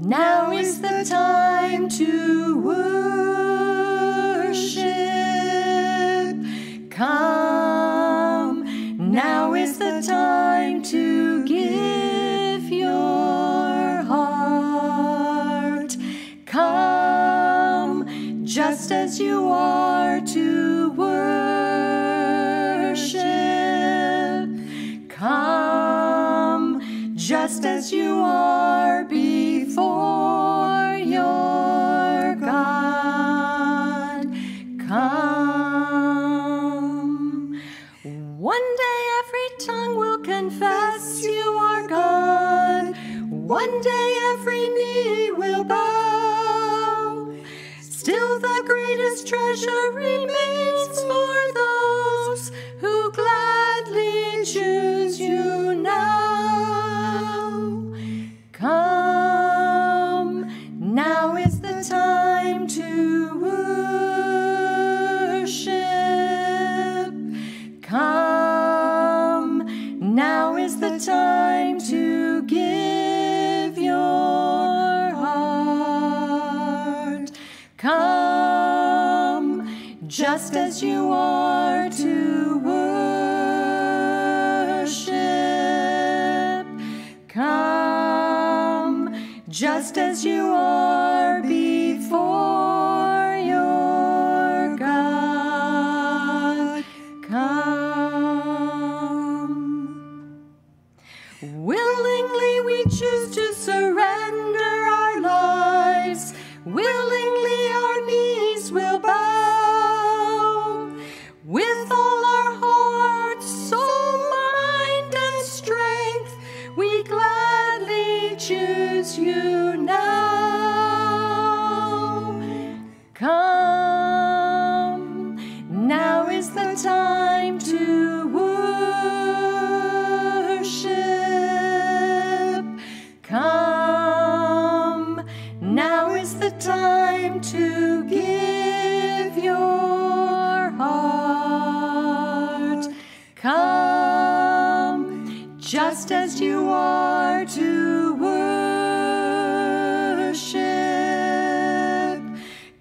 Now is the time to worship. Come, now is the time to give your heart. Come, just as you are to worship. Come, just as you are before your God. Come. One day every tongue will confess you are God. One day every knee will bow. Still the greatest treasure remains for those who gladly choose you now. Come, now is the time to worship. Come, now is the time to give your heart. Come, just as you are to worship. Come, just as you are before your God. Come. Willingly we choose to surrender our lives. Willingly our knees will bow. With all our heart, soul, mind, and strength, we gladly choose you now. Come, now is the time to worship. Come, now is the time to give your heart. Come, just as you are to worship.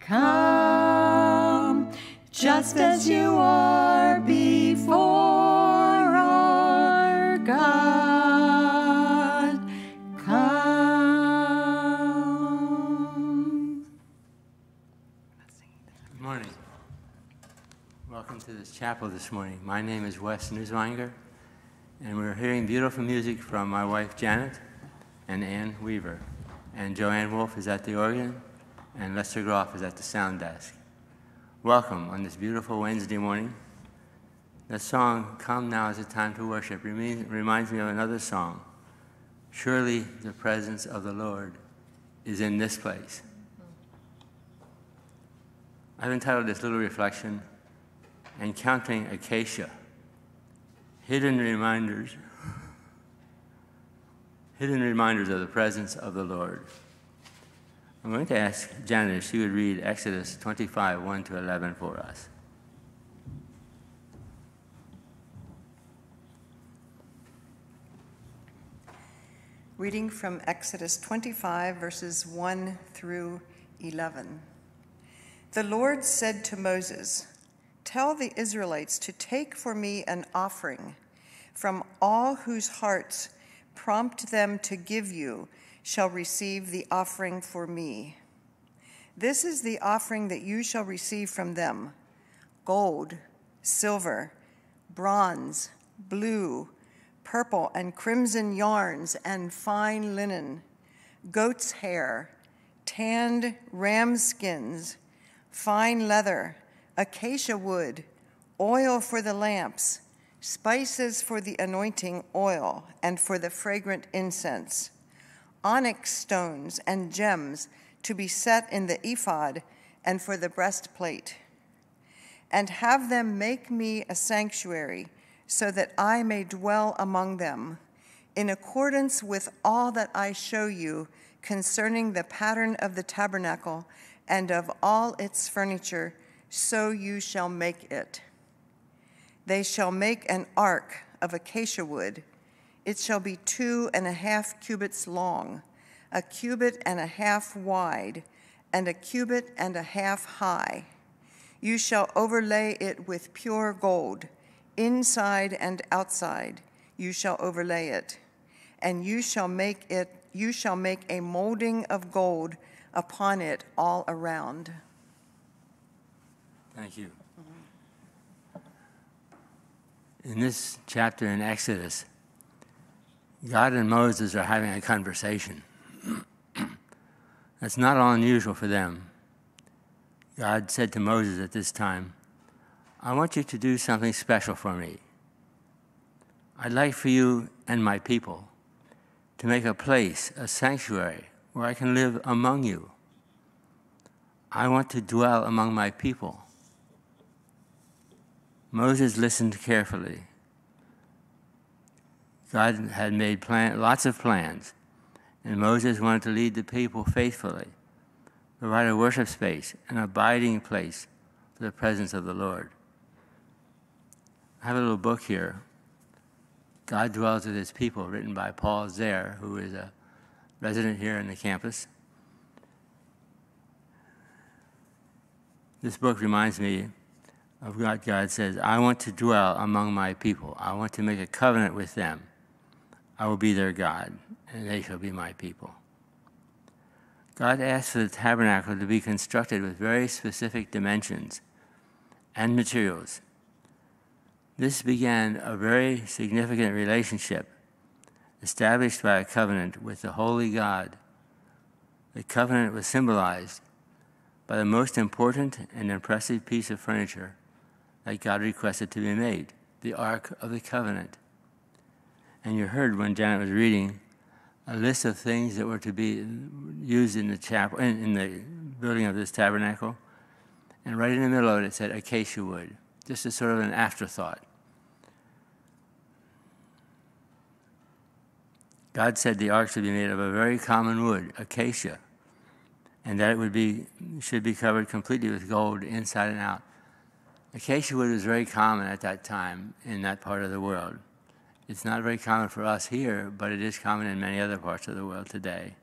Come, just as you are before our God. Come. Good morning. Welcome to this chapel this morning. My name is Wes Neuswanger, and we're hearing beautiful music from my wife Janet and Ann Weaver. And Joanne Wolf is at the organ, and Lester Groff is at the sound desk. Welcome on this beautiful Wednesday morning. The song, Come Now is the Time to Worship, reminds me of another song. Surely the presence of the Lord is in this place. I've entitled this little reflection, Encountering Acacia, Hidden reminders of the presence of the Lord. I'm going to ask Janet if she would read Exodus 25, 1 to 11 for us. Reading from Exodus 25, verses 1 through 11. The Lord said to Moses, "Tell the Israelites to take for me an offering from all whose hearts prompt them to give you shall receive the offering for me. This is the offering that you shall receive from them: gold, silver, bronze, blue, purple, and crimson yarns and fine linen, goat's hair, tanned ram skins, fine leather, acacia wood, oil for the lamps, spices for the anointing oil and for the fragrant incense, onyx stones and gems to be set in the ephod and for the breastplate. And have them make me a sanctuary so that I may dwell among them, in accordance with all that I show you concerning the pattern of the tabernacle and of all its furniture, so you shall make it. They shall make an ark of acacia wood. It shall be 2.5 cubits long, a cubit and a half wide, and a cubit and a half high. You shall overlay it with pure gold, inside and outside. You shall overlay it, and you shall make a molding of gold upon it all around. Thank you. In this chapter in Exodus, God and Moses are having a conversation. That's not all unusual for them. God said to Moses at this time, I want you to do something special for me. I'd like for you and my people to make a place, a sanctuary, where I can live among you. I want to dwell among my people. Moses listened carefully. God had made lots of plans, and Moses wanted to lead the people faithfully, provide a worship space, an abiding place for the presence of the Lord. I have a little book here, God Dwells with His People, written by Paul Zare, who is a resident here in the campus. This book reminds me of what God says, I want to dwell among my people. I want to make a covenant with them. I will be their God, and they shall be my people. God asked for the tabernacle to be constructed with very specific dimensions and materials. This began a very significant relationship established by a covenant with the holy God. The covenant was symbolized by the most important and impressive piece of furniture that God requested to be made, the Ark of the Covenant. And you heard when Janet was reading a list of things that were to be used in the chapel, in the building of this tabernacle. And right in the middle of it, it said acacia wood, just as sort of an afterthought. God said the ark should be made of a very common wood, acacia, and that it should be covered completely with gold inside and out. Acacia wood was very common at that time in that part of the world. It's not very common for us here, but it is common in many other parts of the world today.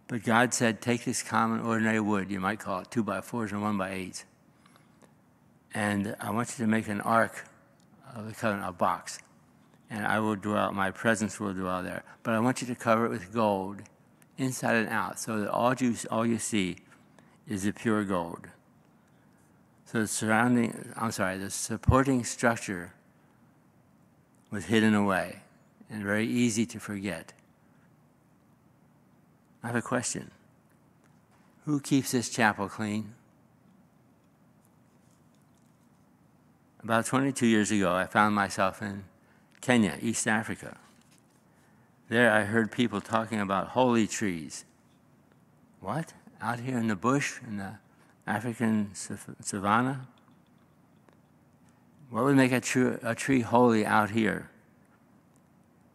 But God said, take this common, ordinary wood, you might call it 2x4s and 1x8s, and I want you to make an ark of the covenant, a box, and I will dwell, my presence will dwell there. But I want you to cover it with gold, inside and out, so that all you see is the pure gold. So the supporting structure was hidden away and very easy to forget. I have a question. Who keeps this chapel clean? About 22 years ago, I found myself in Kenya, East Africa. There I heard people talking about holy trees. What? Out here in the bush, in the African savanna? What would make a tree holy out here?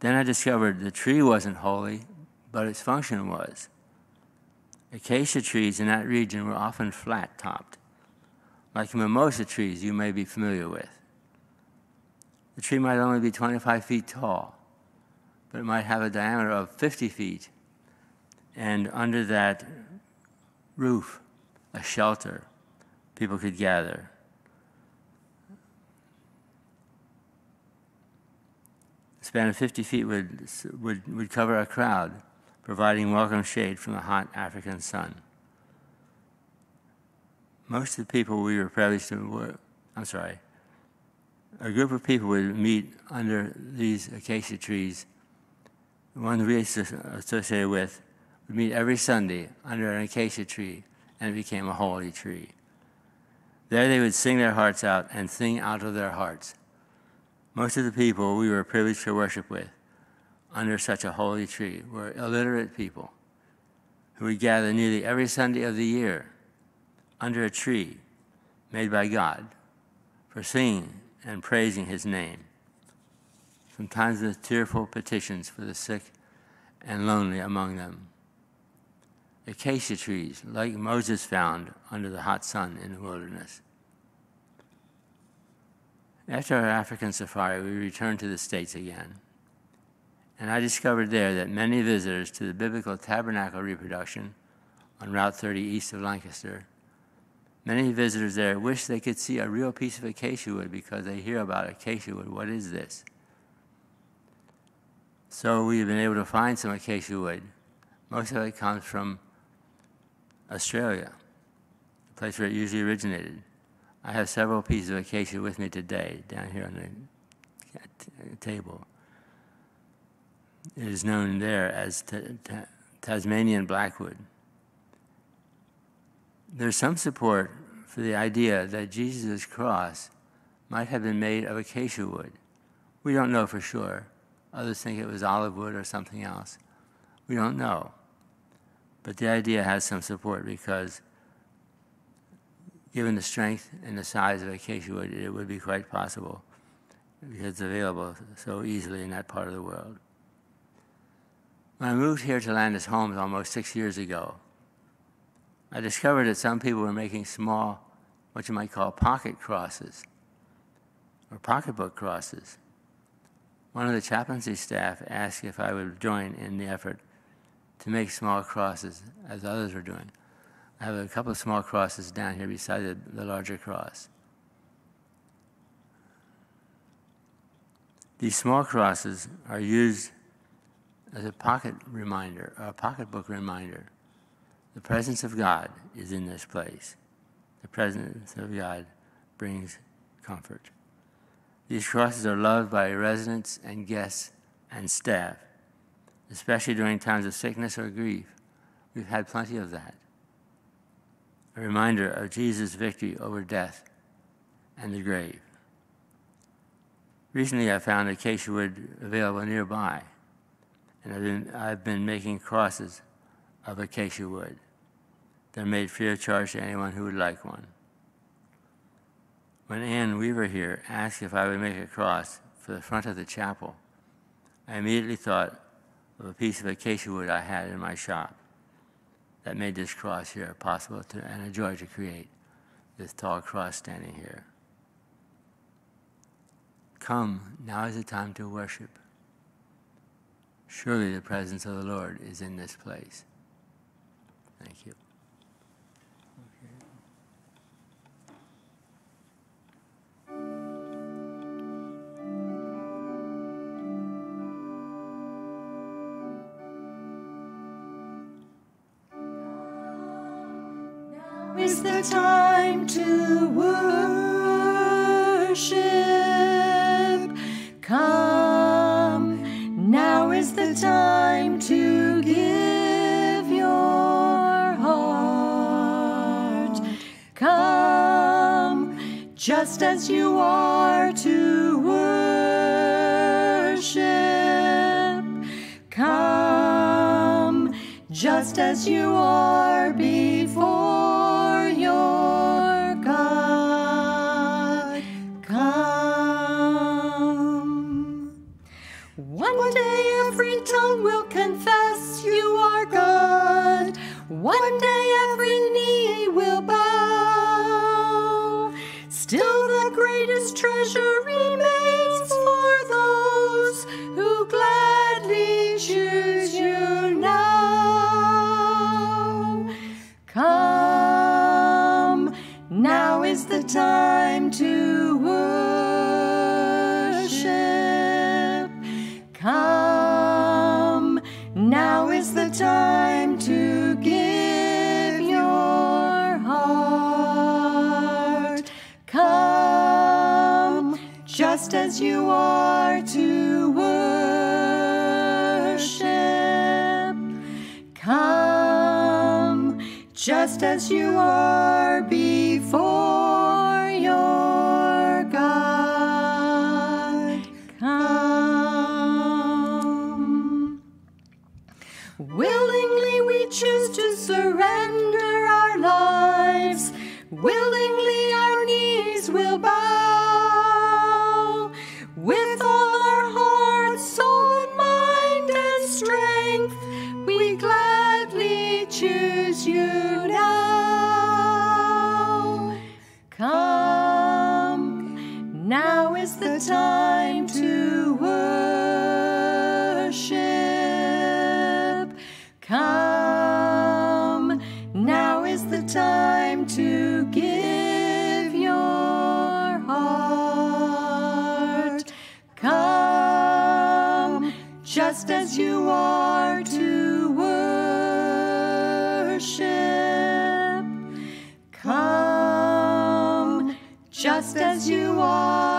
Then I discovered the tree wasn't holy, but its function was. Acacia trees in that region were often flat-topped, like mimosa trees you may be familiar with. The tree might only be 25 feet tall, but it might have a diameter of 50 feet, and under that roof, a shelter people could gather. A span of 50 feet would cover a crowd, providing welcome shade from the hot African sun. Most of the people we were privileged to a group of people would meet under these acacia trees. The one we associated with would meet every Sunday under an acacia tree, and it became a holy tree. There they would sing their hearts out and sing out of their hearts. Most of the people we were privileged to worship with under such a holy tree were illiterate people who would gather nearly every Sunday of the year under a tree made by God for singing and praising His name, sometimes with tearful petitions for the sick and lonely among them. Acacia trees, like Moses found under the hot sun in the wilderness. After our African safari, we returned to the States again. And I discovered there that many visitors to the biblical tabernacle reproduction on Route 30 east of Lancaster, many visitors there wish they could see a real piece of acacia wood because they hear about acacia wood. What is this? So we've been able to find some acacia wood. Most of it comes from Australia, the place where it usually originated. I have several pieces of acacia with me today down here on the table. It is known there as Tasmanian blackwood. There's some support for the idea that Jesus' cross might have been made of acacia wood. We don't know for sure. Others think it was olive wood or something else. We don't know. But the idea has some support because given the strength and the size of acacia wood, it would be quite possible because it's available so easily in that part of the world. When I moved here to Landis Homes almost 6 years ago, I discovered that some people were making small, what you might call pocket crosses, or pocketbook crosses. One of the chaplaincy staff asked if I would join in the effort to make small crosses, as others were doing. I have a couple of small crosses down here beside the larger cross. These small crosses are used as a pocket reminder, or a pocketbook reminder. The presence of God is in this place. The presence of God brings comfort. These crosses are loved by residents and guests and staff, especially during times of sickness or grief. We've had plenty of that. A reminder of Jesus' victory over death and the grave. Recently, I found acacia wood available nearby, and I've been making crosses of acacia wood. They're made free of charge to anyone who would like one. When Ann Weaver here asked if I would make a cross for the front of the chapel, I immediately thought of a piece of acacia wood I had in my shop that made this cross here possible and a joy to create, this tall cross standing here. Come, now is the time to worship. Surely the presence of the Lord is in this place. Thank you. Is the time to worship? Come, now is the time to give your heart. Come, just as you are to worship. Come, just as you are before your God. Come. One day every tongue will confess you are God. One day every knee will bow. Still the greatest treasure remains for those who gladly choose you now. Come, now is the time to worship. Come, now is the time to give your heart. Come, just as you are to worship. Come, just as you are before your God. Come. Willingly we choose to surrender our lives. Willingly our knees will bow. With all our heart, soul, and mind and strength, we gladly choose you now. Come, now is the time to worship. just as you are to worship. Come, just as you are.